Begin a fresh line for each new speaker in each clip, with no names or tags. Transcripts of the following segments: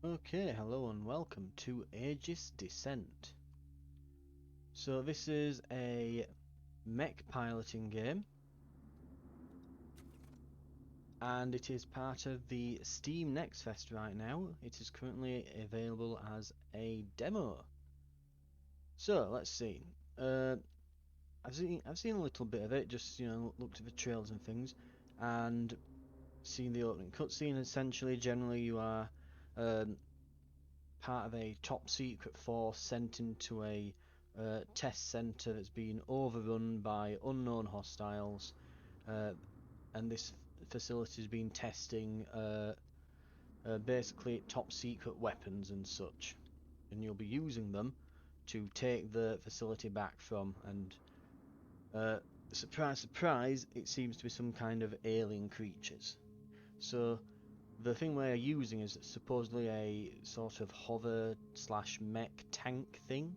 Okay, hello and welcome to Aegis Descent. So this is a mech piloting game, and it is part of the Steam Next Fest right now. It is currently available as a demo. So let's see. Uh, I've seen a little bit of it, just looked at the trails and things, and seen the opening cutscene. Essentially, generally you are um, part of a top secret force sent into a test center that's been overrun by unknown hostiles, uh, and this facility has been testing basically top secret weapons and such, and you'll be using them to take the facility back from. And uh, surprise, surprise, it seems to be some kind of alien creatures. So the thing we're using is supposedly a sort of hover slash mech tank thing.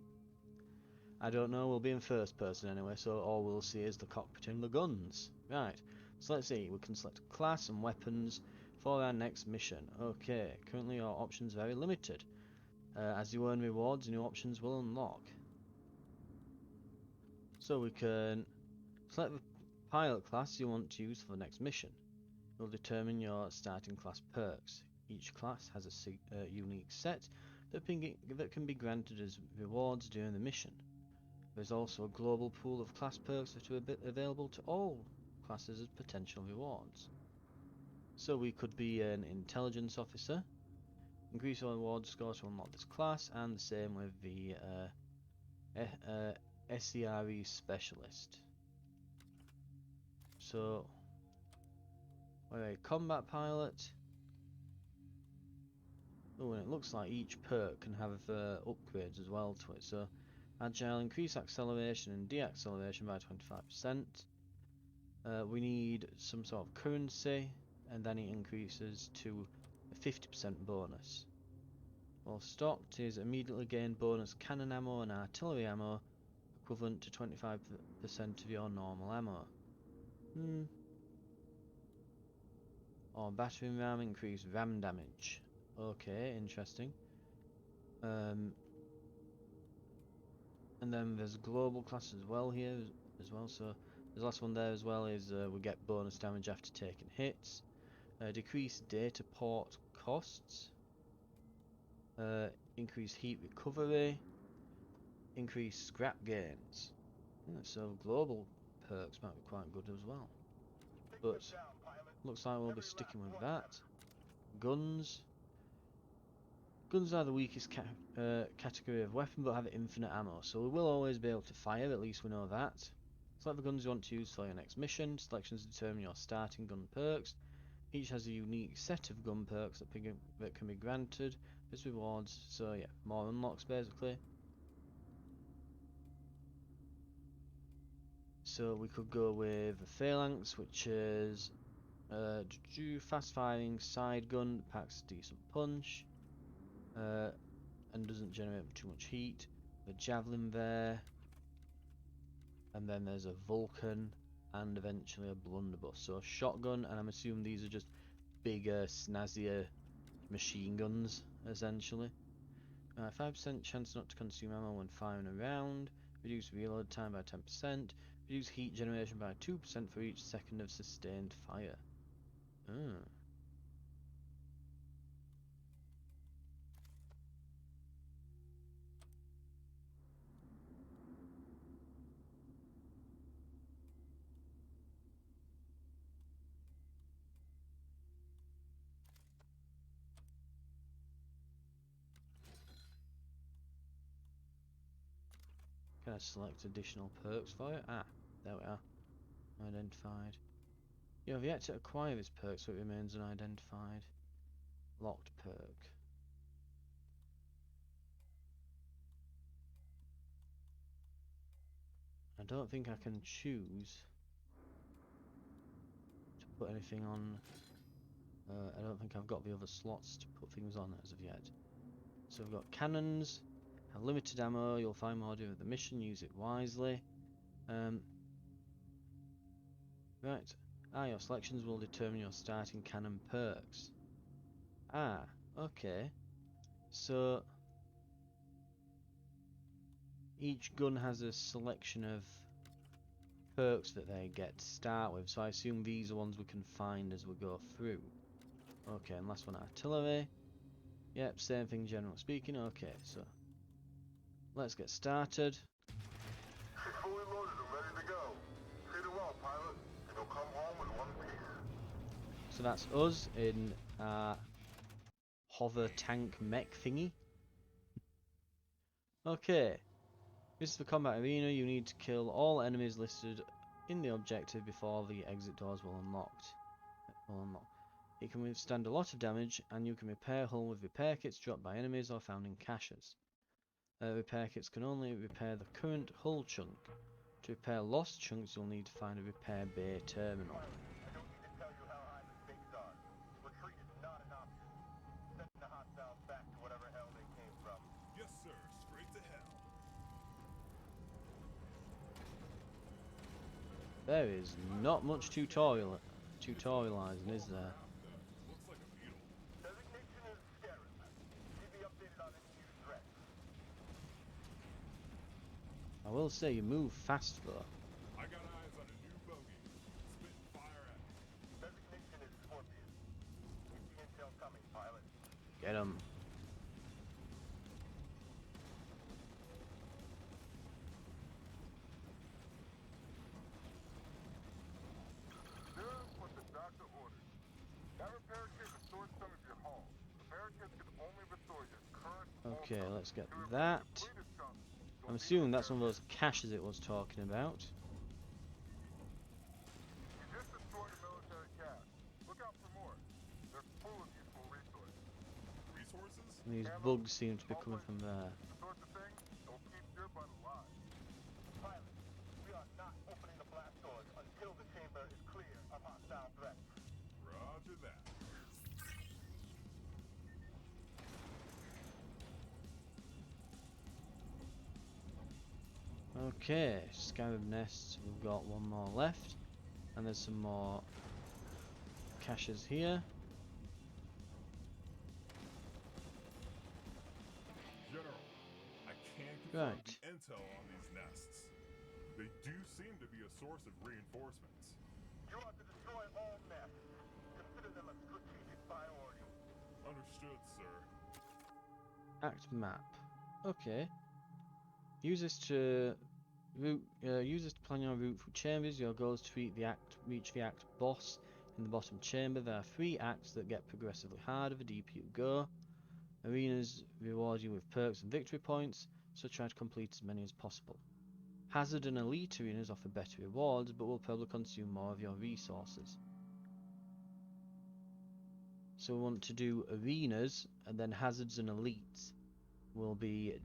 I don't know, we'll be in first person anyway, so all we'll see is the cockpit and the guns. Right, so let's see, we can select class and weapons for our next mission. Okay, currently our options are very limited. As you earn rewards, new options will unlock. So we can select the pilot class you want to use for the next mission. Will determine your starting class perks. Each class has a unique set that can be granted as rewards during the mission. There's also a global pool of class perks that are available to all classes as potential rewards. So we could be an intelligence officer, increase your reward score to unlock this class, and the same with the SCRE specialist. So we're a combat pilot. Oh, and it looks like each perk can have upgrades as well to it. So, agile, increase acceleration and deacceleration by 25%. We need some sort of currency, and then it increases to a 50% bonus. Well stocked is immediately gain bonus cannon ammo and artillery ammo, equivalent to 25% of your normal ammo. Or battery ram, increase ram damage. Okay, interesting. And then there's global class as well here as well. So the last one there as well is we get bonus damage after taking hits. Decrease data port costs. Increase heat recovery. Increase scrap gains. Yeah, so global perks might be quite good as well. But looks like we'll be sticking with that. Guns. Guns are the weakest category of weapon, but have infinite ammo, so we will always be able to fire, at least we know that. Select the guns you want to use for your next mission. Selections determine your starting gun perks. Each has a unique set of gun perks that can be granted as rewards, so yeah, more unlocks basically. So we could go with the Phalanx, which is fast firing side gun, packs a decent punch. And doesn't generate too much heat. The javelin there, and then there's a Vulcan, and eventually a blunderbuss. So a shotgun, and I'm assuming these are just bigger, snazzier machine guns, essentially. 5% chance not to consume ammo when firing a round. Reduce reload time by 10%. Reduce heat generation by 2% for each second of sustained fire. Can I select additional perks for it? Ah, there we are. Identified. You have yet to acquire this perk, so it remains unidentified. Locked perk. I don't think I can choose to put anything on. I don't think I've got the other slots to put things on as of yet. So we've got cannons, have limited ammo, you'll find more during the mission, use it wisely. Right. Your selections will determine your starting cannon perks. Okay. So each gun has a selection of perks that they get to start with, so I assume these are ones we can find as we go through. Okay, and last one, artillery. Yep, same thing generally speaking. Okay, so let's get started.
It's fully loaded and ready to go. Treat it well, pilot, and you'll come home in one piece.
So that's us in our hover tank mech thingy. Okay, this is the combat arena. You need to kill all enemies listed in the objective before the exit doors will unlock. It can withstand a lot of damage, and you can repair hull with repair kits dropped by enemies or found in caches. Repair kits can only repair the current hull chunk. To repair lost chunks, you'll need to find a repair bay terminal.
I don't need to tell you how high the stakes are. Retreat is not an option. Sending the hostiles back to whatever hell they came from.
Yes, sir. Straight to hell.
There is not much tutorializing, is there?
Looks like a beetle.
Designation is Scarab. Keep me updated on any new threats.
I will say you move fast though.
I got eyes on a new bogey. Spitting fire at me.
Designation is Scorpion. Keep the intel coming, pilot.
Get 'em.
Here's what the doctor ordered. That repair kit restores some of your hull. Repair kits can only restore your current hull
Okay,
chunk.
let's get
To replace
that.
depleted chunks, you'll
I'm
need
assuming that's
repair
one of those caches it was talking about.
You just destroyed a military cache. Look out for more. They're full of useful resources.
Resources?
And these bugs seem to be coming from there.
The sorts of things that will keep your butt alive. Pilot, we are not opening the blast doors until the chamber is clear of hostile threats.
Roger that.
Okay, scarab nests, we've got one more left. And there's some more caches here.
General, I can't confirm
Right.
the intel on these nests. They do seem to be a source of reinforcements.
You are to destroy all nests. Consider them a strategic priority.
Understood, sir.
Act map. Okay. Use this to plan your route through chambers. Your goal is to reach the act boss in the bottom chamber. There are 3 acts that get progressively harder the deeper you go. Arenas reward you with perks and victory points, so try to complete as many as possible. Hazard and elite arenas offer better rewards, but will probably consume more of your resources. So we want to do arenas, and then hazards and elites will be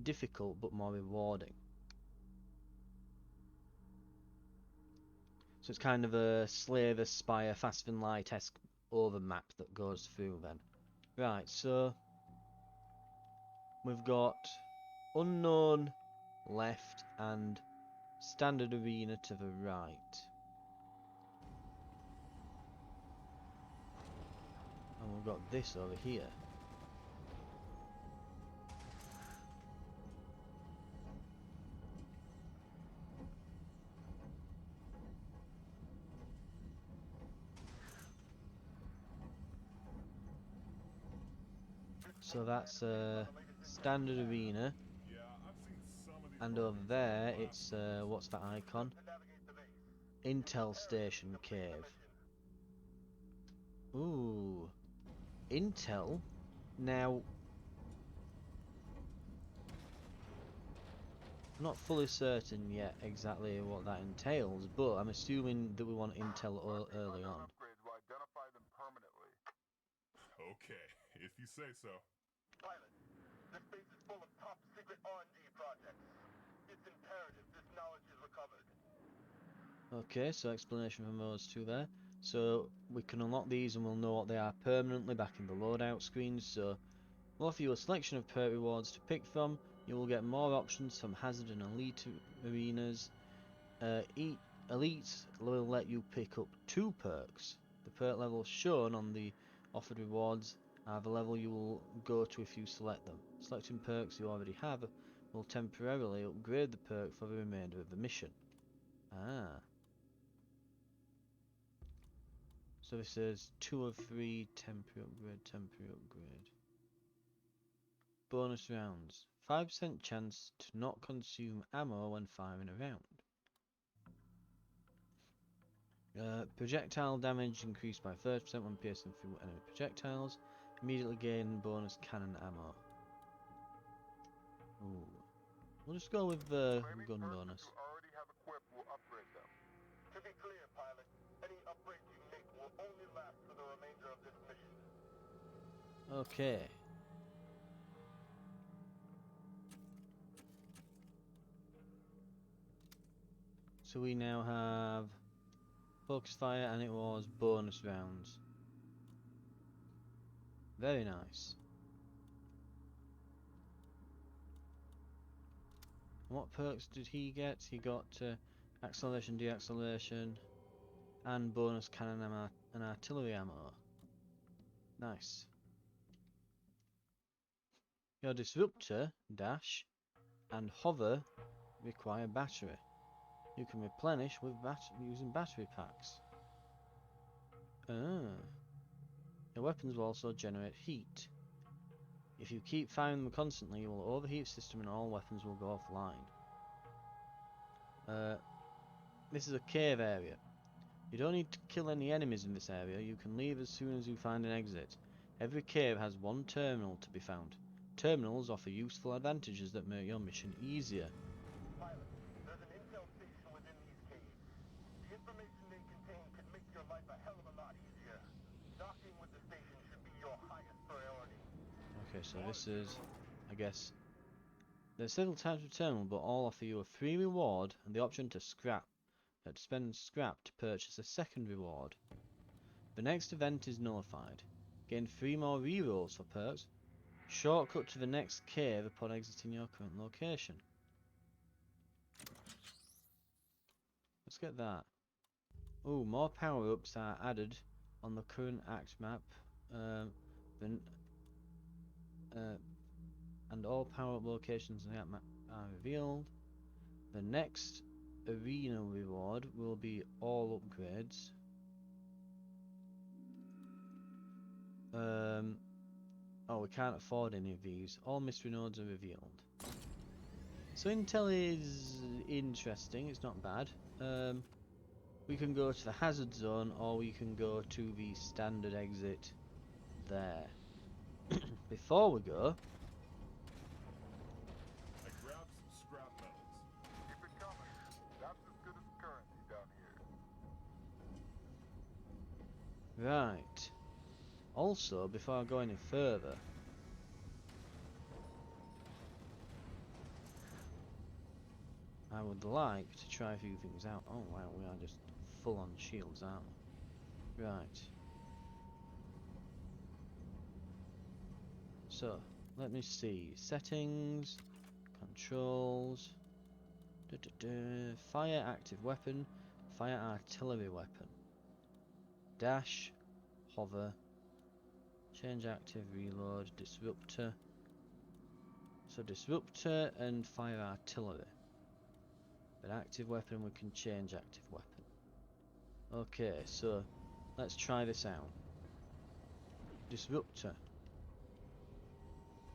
difficult but more rewarding. So it's kind of a Slave, Aspire, Fast and Light-esque overmap that goes through then. Right, so we've got unknown left and standard arena to the right. And we've got this over here. So that's a standard arena,
Yeah, I've seen some of these.
and over there it's what's that icon?
To navigate the base.
Intel Station Cave. Ooh, Intel. Now, I'm not fully certain yet exactly what that entails, but I'm assuming that we want Intel early on.
Upgrades will identify them permanently.
Okay, if you say so.
Pilot, this base is full of top secret R&D projects. It's imperative this knowledge is recovered.
Okay, so explanation from those two there. So we can unlock these and we'll know what they are permanently back in the loadout screens. So we'll offer you a selection of perk rewards to pick from. You will get more options from hazard and elite arenas. Elite will let you pick up 2 perks. The perk levels shown on the offered rewards are the level you will go to if you select them. Selecting perks you already have will temporarily upgrade the perk for the remainder of the mission. Ah. So this is 2 of 3 temporary upgrade. Bonus rounds. 5% chance to not consume ammo when firing a round. Projectile damage increased by 30% when piercing through enemy projectiles. Immediately gain bonus cannon ammo. Ooh. We'll just go with the
Claiming
gun
perks
bonus.
that you already have equipped will upgrade them. To be clear, pilot, any upgrades you make will only last for the remainder of this mission.
Okay. So we now have focus fire and it was bonus rounds. Very nice. And what perks did he get? He got acceleration, deacceleration, and bonus cannon ammo and artillery ammo. Nice. Your disruptor, dash, and hover require battery. You can replenish with using battery packs. Ah. Your weapons will also generate heat. If you keep firing them constantly, you will overheat the system and all weapons will go offline. This is a cave area. You don't need to kill any enemies in this area. You can leave as soon as you find an exit. Every cave has one terminal to be found. Terminals offer useful advantages that make your mission easier.
Pilot, there's an intel station within these caves. The information they contain could make your life a hell of a lot easier. Docking with the station should be your highest priority.
Okay, so this is, I guess, there's several types of terminal, but all offer you a free reward and the option to spend scrap to purchase a second reward. The next event is nullified. Gain 3 more rerolls for perks. Shortcut to the next cave upon exiting your current location. Let's get that. Oh, more power-ups are added on the current act map. And all power-up locations in the act map are revealed. The next arena reward will be all upgrades. Oh, we can't afford any of these. All mystery nodes are revealed. So intel is interesting. It's not bad. We can go to the hazard zone, or we can go to the standard exit there. Before we go,
I grabbed some scrap metals.
Keep it coming. That's as good as currency down here.
right. Also, before I go any further, I would like to try a few things out. Oh wow, we are just full on shields, aren't we? Right. So, let me see. Settings, controls, fire active weapon, fire artillery weapon, dash, hover, change active, reload, disruptor. So disruptor and fire artillery. But active weapon, we can change active weapon. Okay, so let's try this out. Disruptor.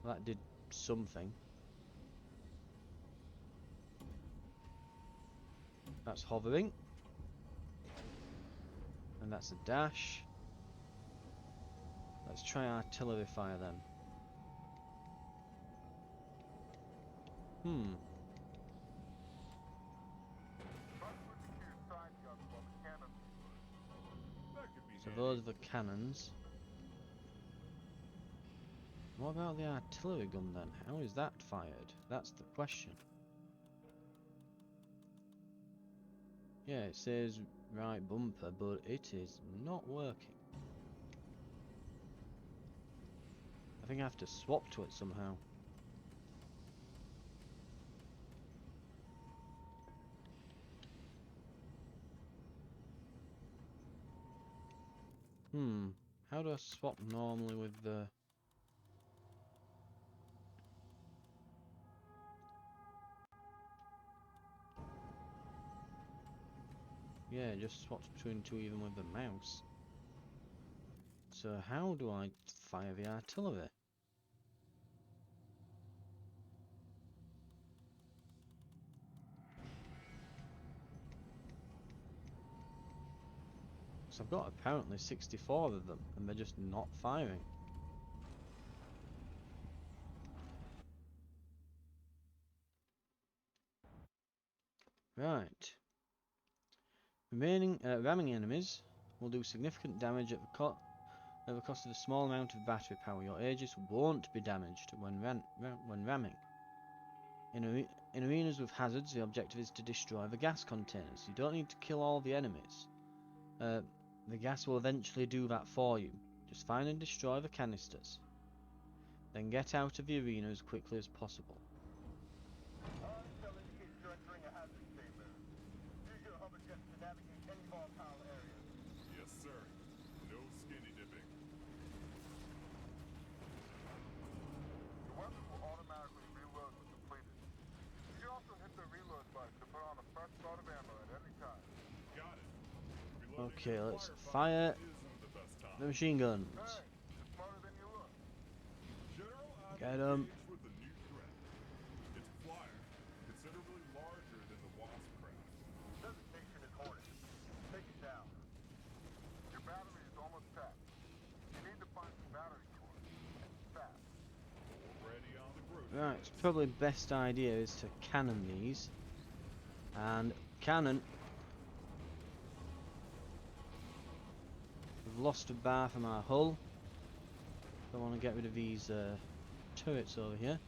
That did something. That's hovering. And that's a dash. Let's try artillery fire then.
Try switching to your side guns while the cannons reload.
That could be
So
handy.
those are the cannons. What about the artillery gun then? How is that fired? That's the question. Yeah, it says right bumper, but it is not working. I think I have to swap to it somehow. How do I swap normally with the... Yeah, it just swaps between two even with the mouse. So how do I fire the artillery? So I've got apparently 64 of them, and they're just not firing. Right. Ramming enemies will do significant damage at the cost of a small amount of battery power. Your Aegis won't be damaged when ramming. In arenas with hazards, the objective is to destroy the gas containers. You don't need to kill all the enemies. The gas will eventually do that for you. Just find and destroy the canisters. Then get out of the arena as quickly as possible.
All intel indicates you're entering a hazard chamber. Use your hover jets to navigate any volatile areas.
Yes, sir. No skinny dipping.
The weapon will automatically reload when completed. You can also hit the reload button to put on a fresh load of ammo at any time.
Got it. Reloading
Okay,
in a
let's
firefight
fire
isn't the best time.
the machine guns.
Hey, you're smarter than you look.
General, I'm
Get 'em.
engaged with a new threat. It's a flyer, considerably larger than the Wasp craft.
Designation is Hornet. Take it down. Your battery is almost tapped. You need to find some battery core. Fast.
Already on the groove.
Right, it's probably best idea is to cannon these. And cannon. We've lost a bar from our hull. I want to get rid of these turrets over here.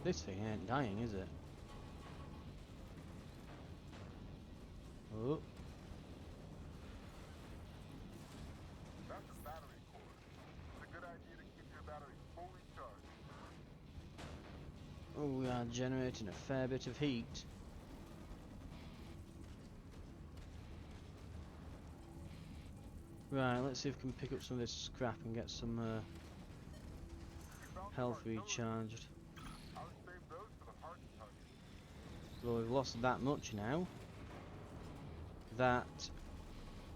This thing ain't dying, is it? Oh.
That's a battery core. It's a good idea to keep your battery fully charged.
Oh, we are generating a fair bit of heat. Right, let's see if we can pick up some of this scrap and get some
You found
health
some artillery.
recharged.
I would save those for the hard targets.
Well, we've lost that much now that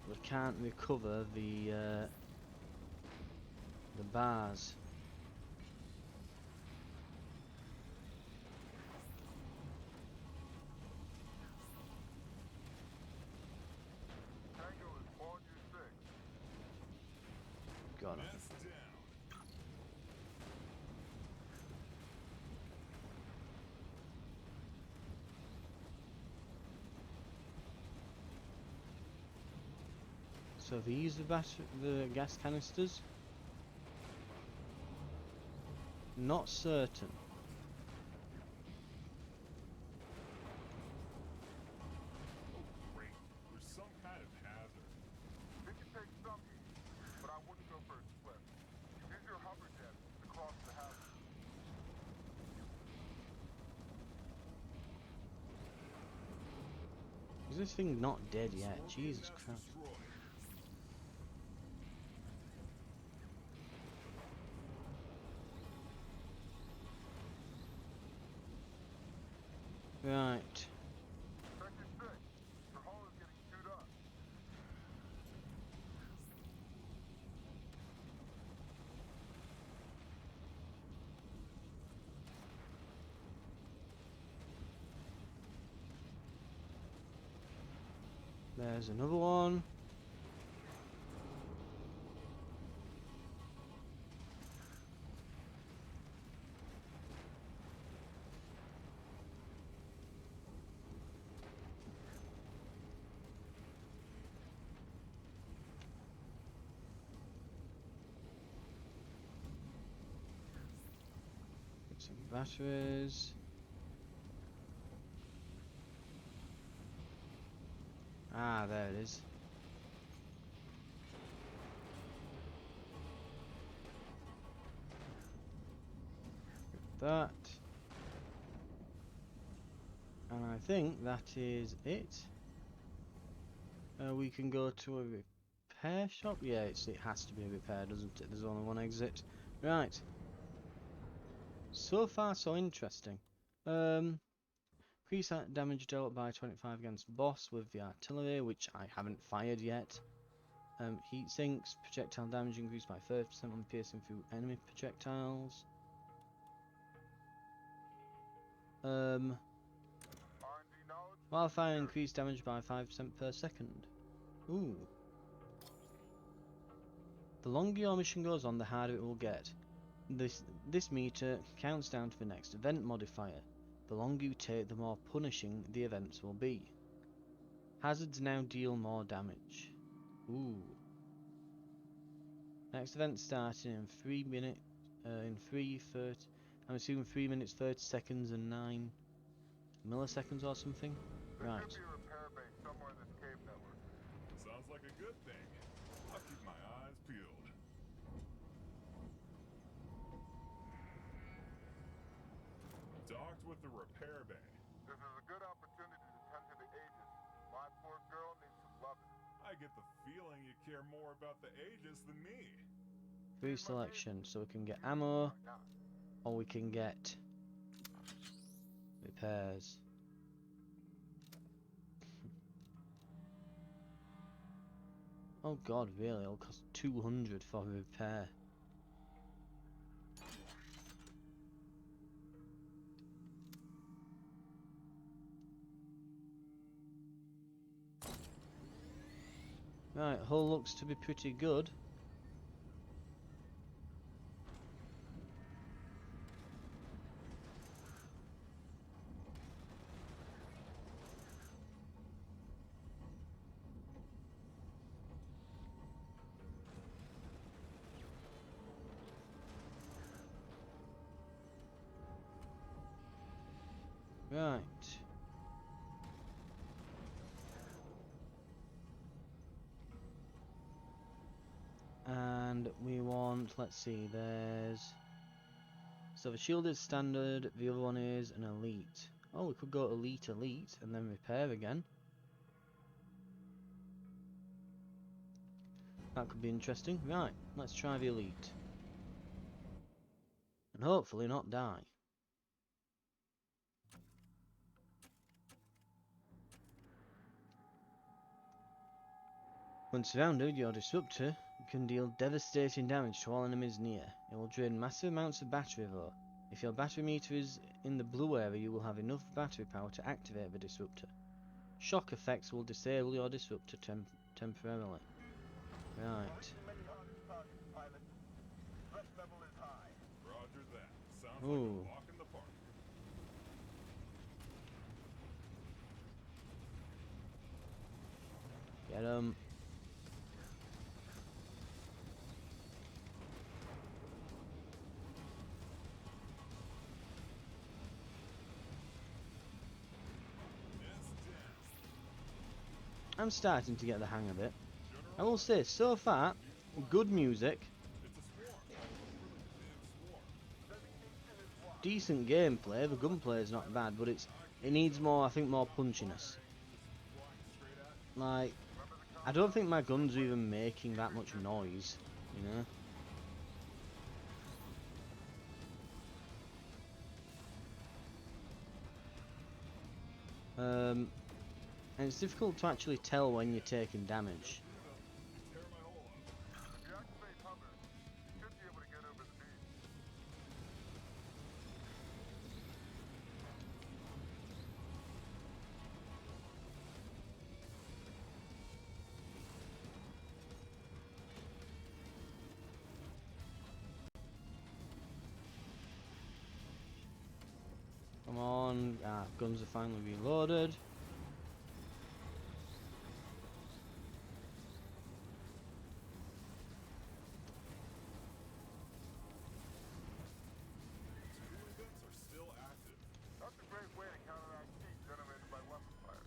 we can't recover the bars.
Tango is on your six.
Got it.
Nest down.
So these the gas canisters? Not certain.
Oh, great. There's some kind of hazard.
It can take some heat, but I wouldn't go for a split. Use your hover jet to cross the hazard.
Is this thing not dead yet?
Scorpion
Jesus
nest
Christ.
destroyed.
Right.
Sector 6. Your hull is getting chewed up.
There's another one. Get some batteries. Ah, there it is. Get that. And I think that is it. We can go to a repair shop. Yeah, it has to be a repair, doesn't it? There's only one exit. Right. So far, so interesting. Increase that damage dealt by 25 against boss with the artillery, which I haven't fired yet. Heat sinks, projectile damage increased by 30% when piercing through enemy projectiles. Wildfire increased damage by 5% per second. Ooh. The longer your mission goes on, the harder it will get. This meter counts down to the next event modifier. The longer you take, the more punishing the events will be. Hazards now deal more damage. Ooh. Next event starting in 3 minutes. I'm assuming 3 minutes 30 seconds and 9 milliseconds or something. Right.
There should be a repair base somewhere in this cave network.
Sounds like a good thing. I'll keep my eyes peeled. Docked with the repair bay.
This is a good opportunity to tend to the Aegis. My poor girl needs some loving.
I get the feeling you care more about the Aegis than me.
Free selection, so we can get ammo, or we can get repairs. Oh god, really? It'll cost 200 for a repair. Right, hull looks to be pretty good. Right. And we want, let's see, so the shield is standard, the other one is an elite. Oh, we could go elite, and then repair again. That could be interesting. Right, let's try the elite. And hopefully not die. When surrounded, your disruptor can deal devastating damage to all enemies near. It will drain massive amounts of battery though. If your battery meter is in the blue area, you will have enough battery power to activate the disruptor. Shock effects will disable your disruptor temporarily. Right.
Roger that. Sounds
Ooh.
like a walk in the park.
Get 'em. I'm starting to get the hang of it. I will say, so far, good music, decent gameplay. The gunplay is not bad, but it needs more. I think more punchiness. Like, I don't think my guns are even making that much noise, you know. And it's difficult to actually tell when you're taking damage.
If you activate hover, you should be able to get over the beam.
Come on, guns are finally reloaded.
Cooling vents are still active.
That's a great way to counteract heat generated by weapon fire.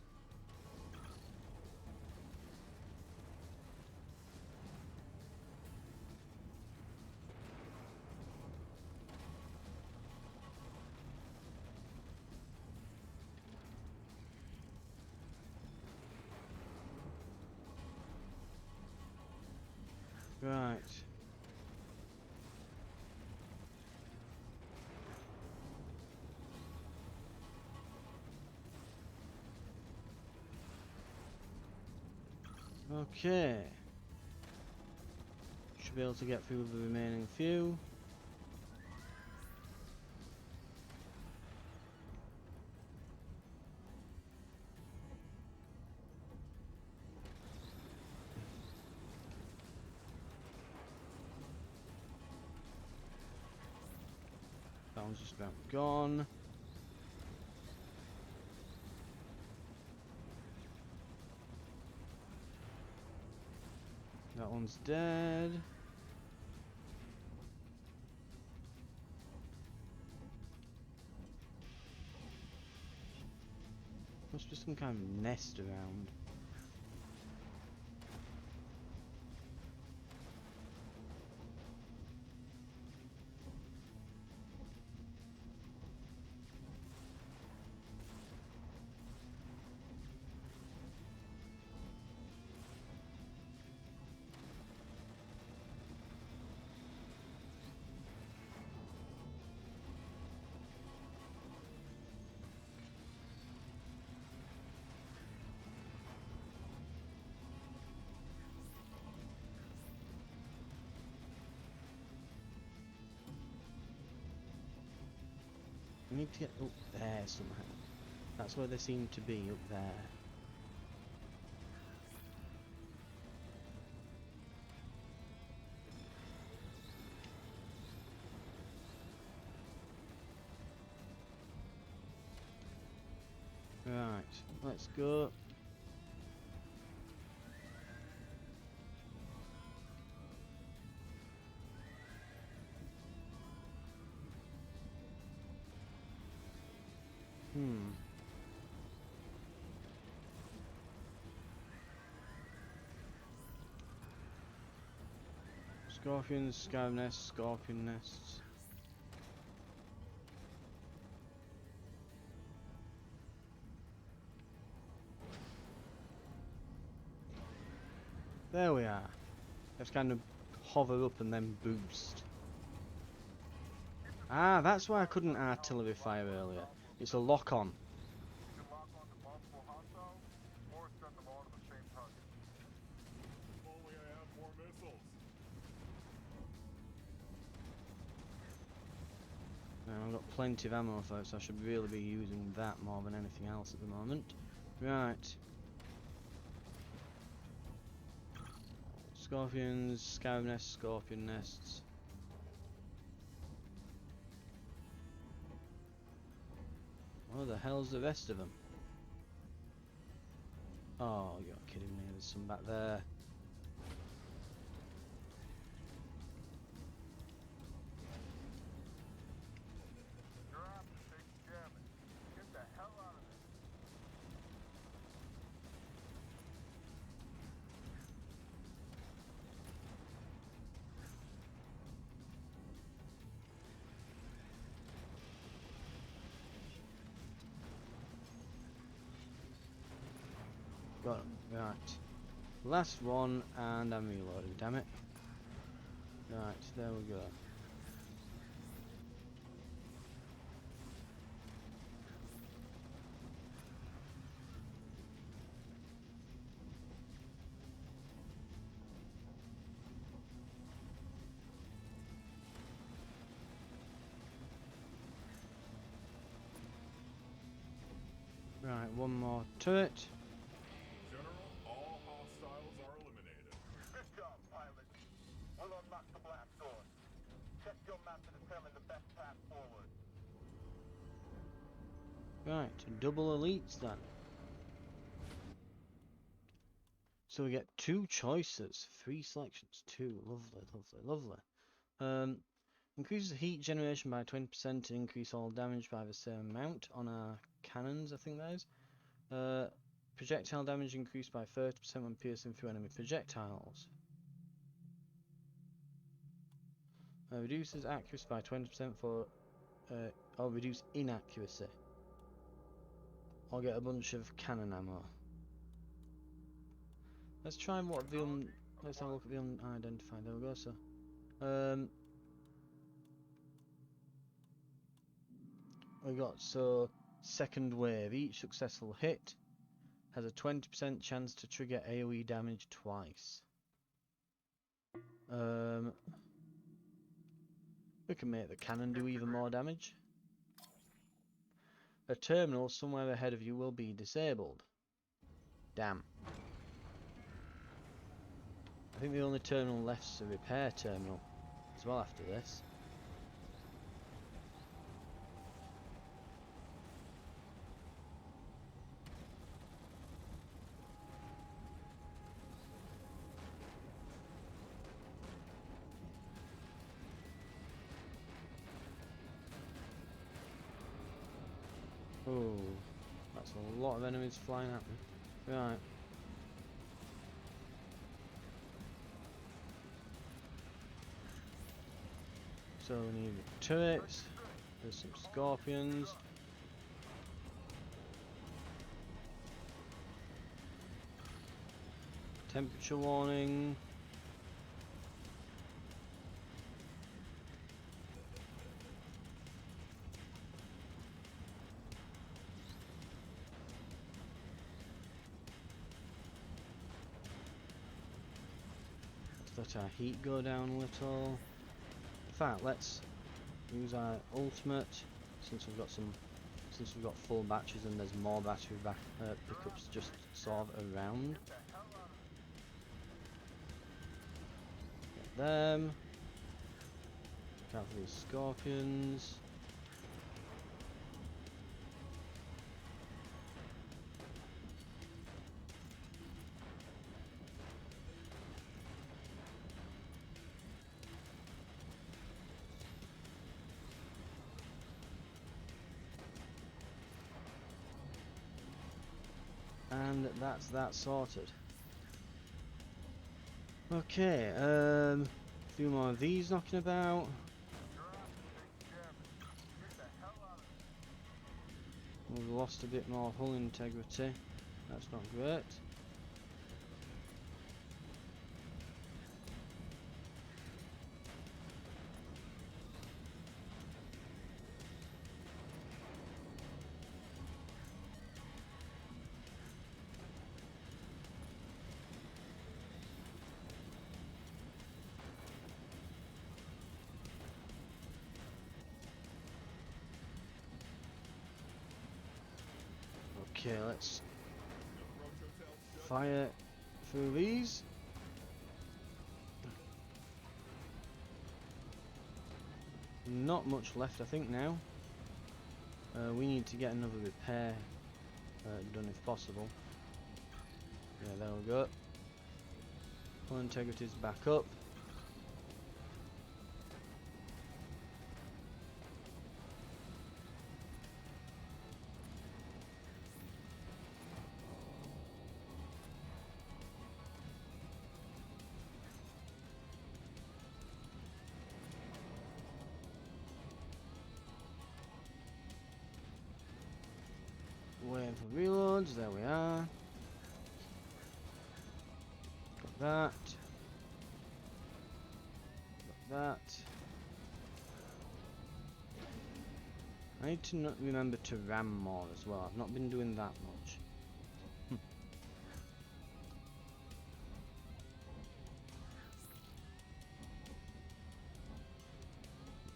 Right. Okay. Should be able to get through the remaining few. That one's just about gone. That one's dead. Must be some kind of nest around. We need to get up there somehow. That's where they seem to be, up there. Right, let's go. Scorpions, scarab nests, scorpion nests. There we are. Let's kind of hover up and then boost. Ah, that's why I couldn't artillery fire earlier. It's a lock-on.
You can lock on to multiple hostiles, or send them all to the same target.
If only I had more missiles.
I've got plenty of ammo for it, so I should really be using that more than anything else at the moment. Right. Scorpions, scarab nests, scorpion nests. Where the hell's the rest of them? Oh, you're kidding me, there's some back there.
You're after taking damage. Get the hell out of there.
Got him. Right. Last one, and I'm reloading, damn it. Right, there we go. Right, one more turret.
General, all hostiles are eliminated.
Good job, pilot. We'll unlock the blast doors. Check your map to determine the best path forward.
Right, double elites then. So we get 2 choices, 3 selections, 2. Lovely, lovely, lovely. Increases heat generation by 20% and increase all damage by the same amount on our cannons, I think that is. Projectile damage increased by 30% when piercing through enemy projectiles. Reduces accuracy by 20% for, or reduce inaccuracy. Or get a bunch of cannon ammo. Let's try what the let's have a look at the unidentified. There we go. So, we got second wave. Each successful hit has a 20% chance to trigger AoE damage twice. We can make the cannon do even more damage. A terminal somewhere ahead of you will be disabled. Damn. I think the only terminal left is a repair terminal as well after this. Oh, that's a lot of enemies flying at me. Right. So we need turrets. There's some scorpions. Temperature warning. Let's let our heat go down a little. In fact, let's use our ultimate since we've got full batteries and there's more battery pickups just sort of around. Get them. Look out for these scorpions. And that's that sorted. Okay, a few more of these knocking about. We've lost a bit more hull integrity. That's not great. Okay, let's fire through these. Not much left, I think, now. We need to get another repair done if possible. Yeah, there we go. Hull integrity's back up. Waiting for reloads, there we are. Got that. Got that. I need to remember to ram more as well. I've not been doing that much.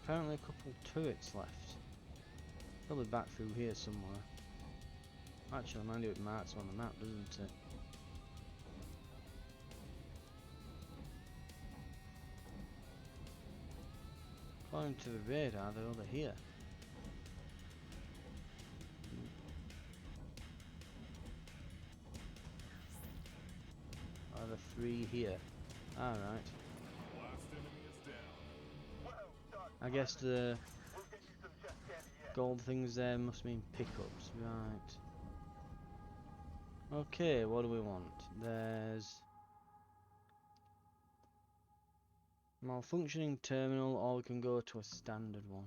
Apparently a couple turrets left. Probably back through here somewhere. Actually, mind you, it marks on the map, doesn't it? According to the radar, they're over here. Are there 3 here? Alright.
Last enemy is down.
Well done.
I guess the
We'll get you some chest candy yet.
gold things there must mean pickups, right. Okay, what do we want? There's malfunctioning terminal, or we can go to a standard one.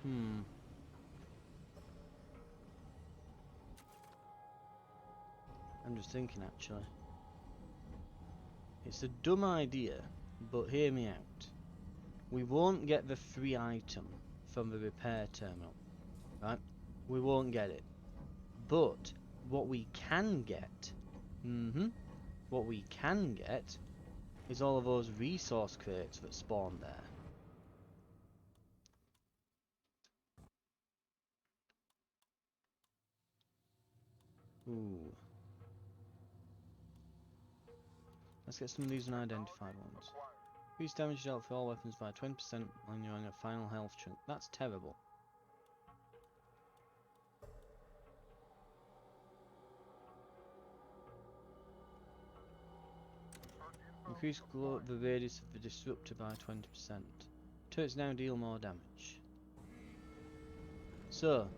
Hmm. I'm just thinking actually. It's a dumb idea, but hear me out. We won't get the free item from the repair terminal, right? We won't get it. But what we can get, what we can get is all of those resource crates that spawn there. Ooh. Let's get some of these unidentified ones. Increase damage dealt for all weapons by 20% when you're on a final health chunk. That's terrible. Increase the radius of the disruptor by 20%. Turrets now deal more damage. So,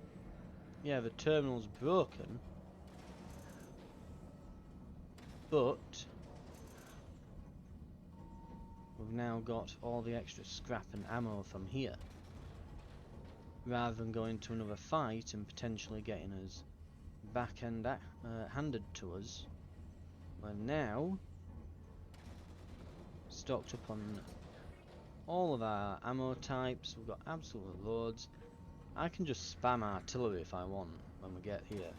yeah, the terminal's broken, but we've now got all the extra scrap and ammo from here. Rather than going to another fight and potentially getting us backhand handed to us, we're now stocked up on all of our ammo types. We've got absolute loads. I can just spam artillery if I want when we get here.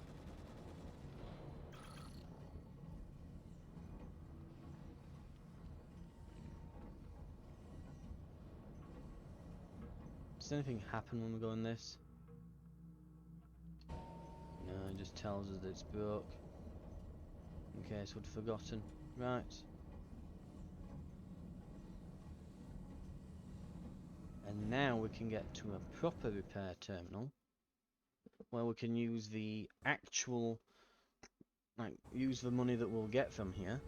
Does anything happen when we go in this? No, it just tells us that it's broke. In case we'd forgotten. Right. And now we can get to a proper repair terminal where we can use the actual, like, use the money that we'll get from here.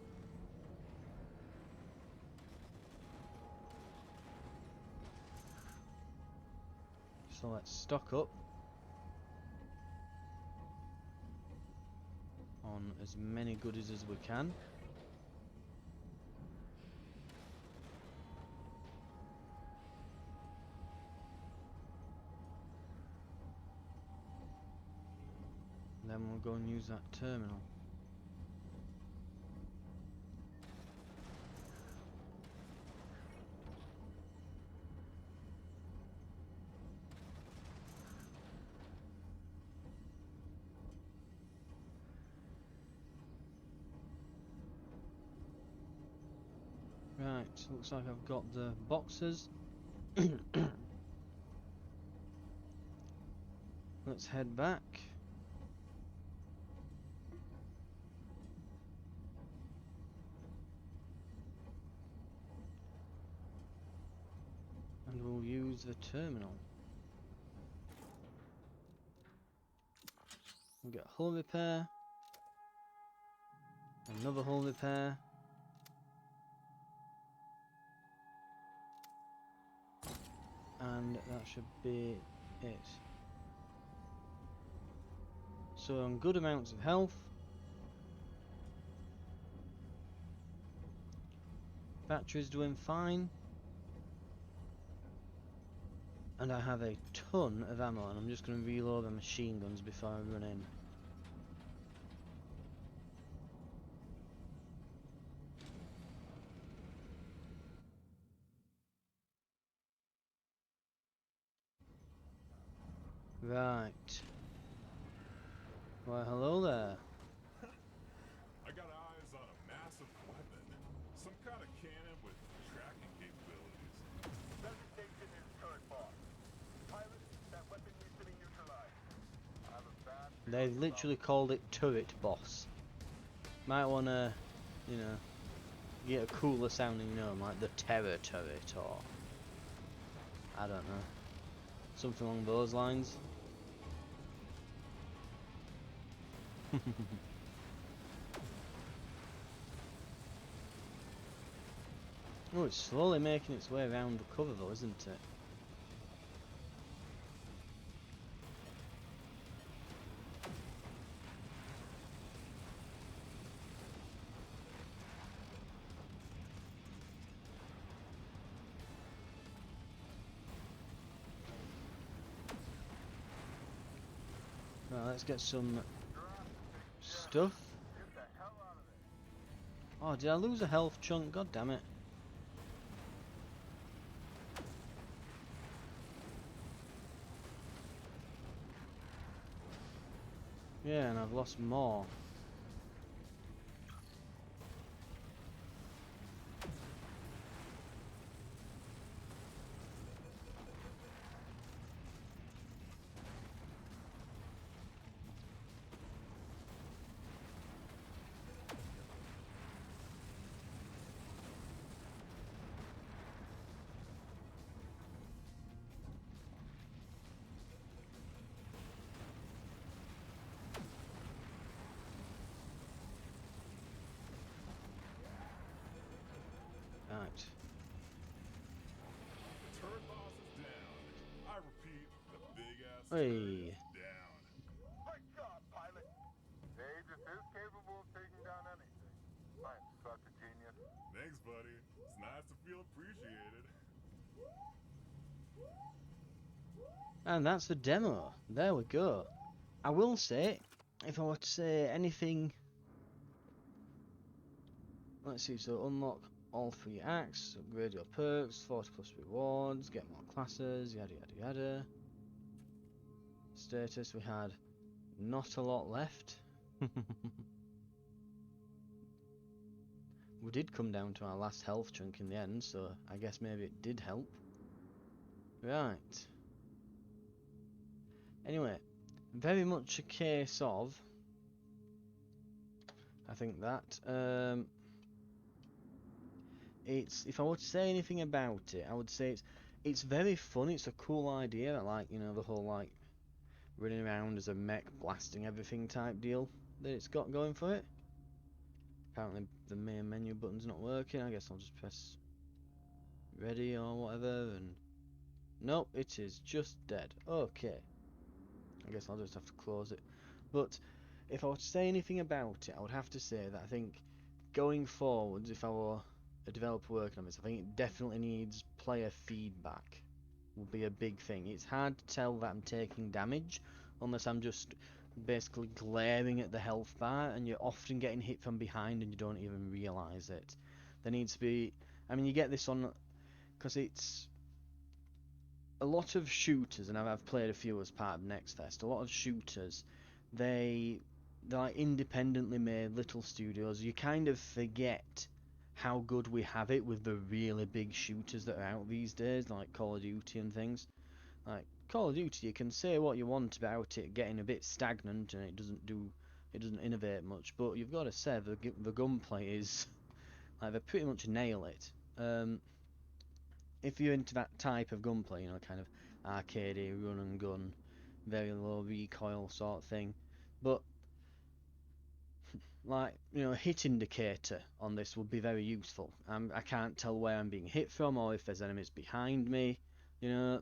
So let's stock up on as many goodies as we can. And then we'll go and use that terminal. Right, looks like I've got the boxes. Let's head back. And we'll use the terminal. We'll get hull repair. Another hull repair. And that should be it. So on good amounts of health. Battery's doing fine. And I have a ton of ammo, and I'm just going to reload the machine guns before I run in. Right. Why, hello there.
I got eyes on a massive weapon. Some kind of cannon with tracking capabilities.
Designation is turret boss. Pilot, that weapon needs to be neutralized. I have a bad
They literally called it Turret Boss. Might want to, you know, get a cooler sounding name like the Terror Turret or I don't know, something along those lines. Oh, it's slowly making its way around the cover though, isn't it? let's get some stuff.
Get the hell out of there.
Oh, did I lose a health chunk? God damn it. Yeah, and I've lost more. Right.
The turret boss is down. I repeat, the big ass turret
Hey.
is down.
Great job, pilot. The Aegis is capable of taking down anything. I'm such a genius.
Thanks, buddy. It's nice to feel appreciated.
And that's the demo. There we go. I will say, if I were to say anything... Let's see, so unlock all 3 acts, upgrade your perks, 40 plus rewards, get more classes, yada yada yada. Status, we had not a lot left. We did come down to our last health chunk in the end, so I guess maybe it did help. Right. Anyway, very much a case of... I think that... it's, if I were to say anything about it, I would say it's very fun. It's a cool idea. I like, you know, the whole like running around as a mech blasting everything type deal that it's got going for it. Apparently the main menu button's not working. I guess I'll just press ready or whatever, and nope, it is just dead. Okay, I guess I'll just have to close it. But if I were to say anything about it, I would have to say that I think going forwards, if I were a developer working on this, I think it definitely needs player feedback. Would be a big thing. It's hard to tell that I'm taking damage unless I'm just basically glaring at the health bar, and you're often getting hit from behind and you don't even realise it. There needs to be, I mean, you get this on, because it's a lot of shooters, and I've played a few as part of Next Fest. A lot of shooters, they're like independently made little studios. You kind of forget how good we have it with the really big shooters that are out these days, like Call of Duty and things. Like Call of Duty, you can say what you want about it getting a bit stagnant and it doesn't innovate much, but you've got to say the gunplay is like they pretty much nail it. If you're into that type of gunplay, you know, kind of arcadey run and gun, very low recoil sort of thing, but like, you know, a hit indicator on this would be very useful. I can't tell where I'm being hit from or if there's enemies behind me, you know.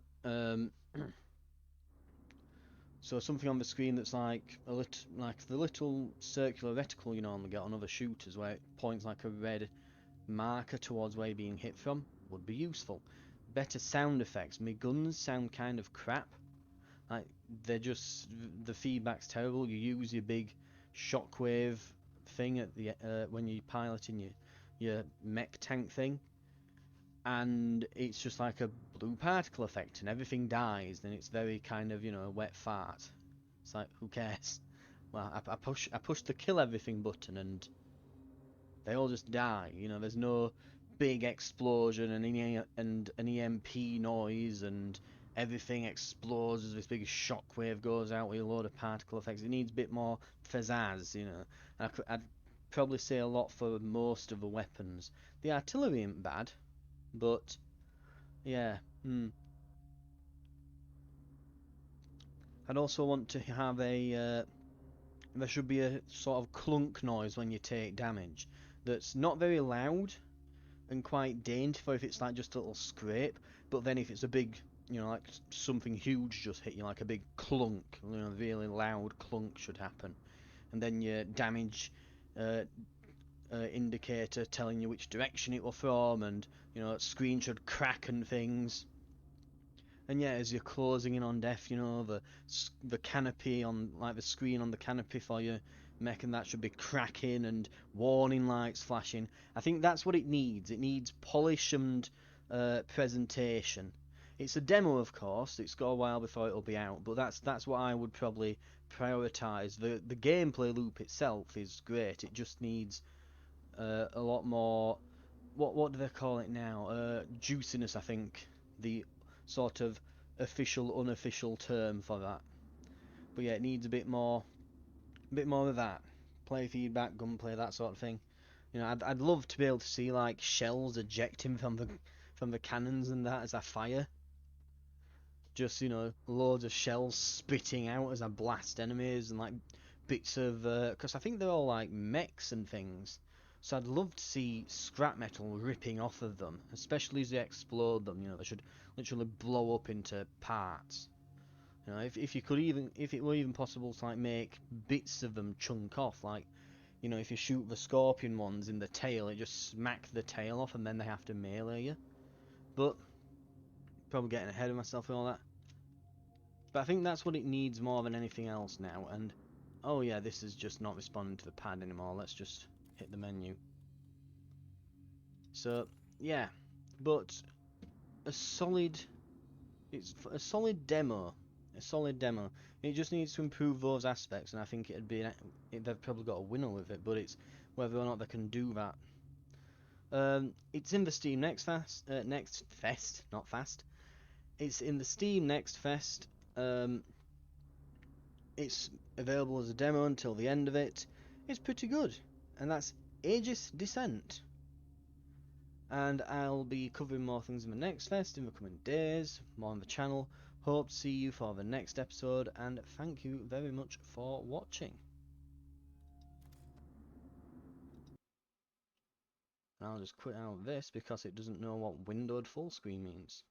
So something on the screen that's like like the little circular reticle you normally get on other shooters, where it points like a red marker towards where you're being hit from, would be useful. Better sound effects. My guns sound kind of crap. Like they're just, the feedback's terrible. You use your big shockwave thing at the when you're piloting your mech tank thing, and it's just like a blue particle effect, and everything dies. Then it's very kind of, you know, a wet fart. It's like, who cares? Well, I push the kill everything button, and they all just die. You know, there's no big explosion and an EMP noise and everything explodes as this big shockwave goes out with a load of particle effects. It needs a bit more pizzazz, you know. I'd probably say a lot for most of the weapons. The artillery ain't bad, but yeah. I'd also want to have a there should be a sort of clunk noise when you take damage that's not very loud and quite dainty if it's like just a little scrape, but then if it's a big, you know, like something huge just hit you, like a big clunk, you know, really loud clunk should happen, and then your damage uh, indicator telling you which direction it will from, and you know, screen should crack and things. And yeah, as you're closing in on death, you know, the canopy on, like the screen on the canopy for your mech, and that should be cracking and warning lights flashing. I think that's what it needs. It needs polish and presentation. It's a demo, of course. It's got a while before it'll be out, but that's what I would probably prioritize. The gameplay loop itself is great. It just needs a lot more. What do they call it now? Juiciness, I think. The sort of official, unofficial term for that. But yeah, it needs a bit more of that. Play feedback, gunplay, that sort of thing. You know, I'd love to be able to see like shells ejecting from the cannons and that as I fire. Just, you know, loads of shells spitting out as I blast enemies, and like bits of because I think they're all like mechs and things. So I'd love to see scrap metal ripping off of them, especially as they explode them. You know, they should literally blow up into parts. You know, if you could even, if it were even possible to like make bits of them chunk off, like, you know, if you shoot the scorpion ones in the tail, it just smack the tail off and then they have to melee you. But probably getting ahead of myself and all that. But I think that's what it needs more than anything else now. And oh yeah, this is just not responding to the pad anymore. Let's just hit the menu. So yeah, but a solid, it's a solid demo. A solid demo. It just needs to improve those aspects, and I think it'd be they've probably got a winner with it. But it's whether or not they can do that. It's in the Steam Next Fest, not fast. It's in the Steam Next Fest. It's available as a demo until the end of it. It's pretty good, and that's Aegis Descent. And I'll be covering more things in the next fest in the coming days, more on the channel. Hope to see you for the next episode, and thank you very much for watching. And I'll just quit out this because it doesn't know what windowed full screen means.